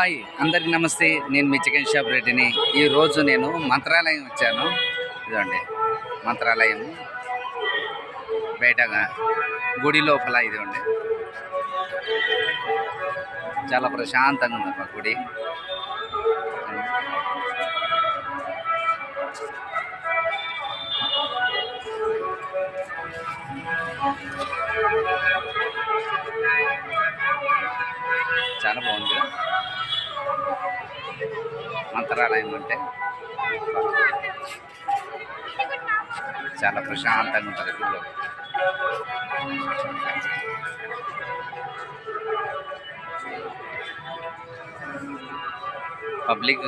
Hi అందరికి నమస్తే. నేను మీ చికెన్ షాప్ రెడ్డిని. ఈరోజు నేను మంత్రాలయం వచ్చాను. ఇదండి మంత్రాలయం బయటగా గుడి లోపల ఇదండి. చాలా ప్రశాంతంగా ఉంది మా గుడి. చాలా బాగుంది మంత్రాలయం అంటే. చాలా ప్రశాంతంగా ఉంటుంది గుడిలో. పబ్లిక్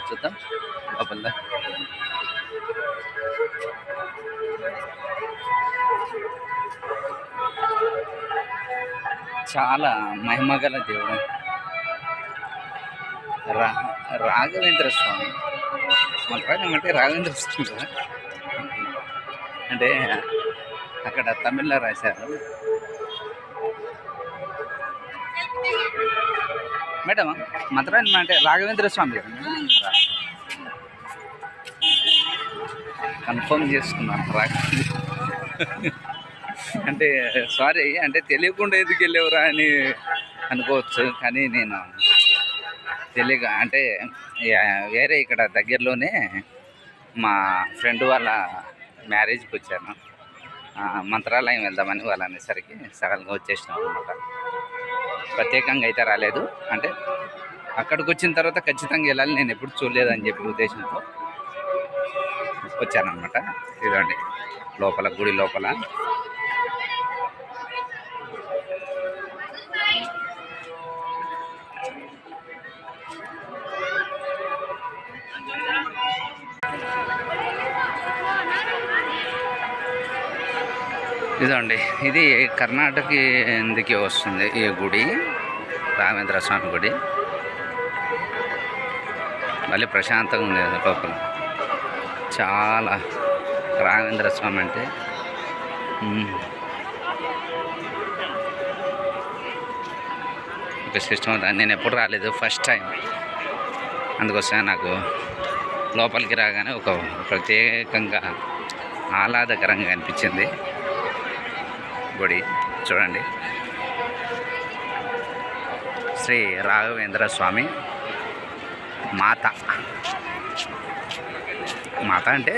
చూద్దాం లోపల. చాలా మహిమగల దేవుడు రాఘవేంద్ర స్వామి. మంత్రాలయం అంటే రాఘవేంద్ర స్వామి కదా. అంటే అక్కడ తమిళ్లో రాశారు. మేడం మంత్రాలయం అంటే రాఘవేంద్ర స్వామి కదా. కన్ఫర్మ్ చేసుకున్నాను అంటే సారీ, అంటే తెలియకుండా ఎందుకు వెళ్ళేవరా అని అనుకోవచ్చు. కానీ నేను తెలియక అంటే వేరే ఇక్కడ దగ్గరలోనే మా ఫ్రెండ్ వాళ్ళ మ్యారేజ్కి వచ్చాను. మంత్రాలయం వెళ్దామని వాళ్ళు అనేసరికి సడన్గా వచ్చేసినాం అనమాట. ప్రత్యేకంగా అయితే రాలేదు. అంటే అక్కడికి వచ్చిన తర్వాత ఖచ్చితంగా వెళ్ళాలి, నేను ఎప్పుడు చూడలేదని చెప్పి ఉద్దేశంతో వచ్చానమాట. ఇదండి లోపల గుడి లోపల. ఇదండి ఇది కర్ణాటక ఎందుకు వస్తుంది ఈ గుడి, రాఘవేంద్ర స్వామి గుడి. మళ్ళీ ప్రశాంతంగా ఉంది లోపల. చాలా రాఘవేంద్ర స్వామి అంటే ఒక సిస్టమ్. నేను ఎప్పుడు రాలేదు, ఫస్ట్ టైం. అందుకోసం నాకు లోపలికి రాగానే ఒక ప్రత్యేకంగా ఆహ్లాదకరంగా అనిపించింది గుడి. చూడండి, శ్రీ రాఘవేంద్ర స్వామి మాత. మాత అంటే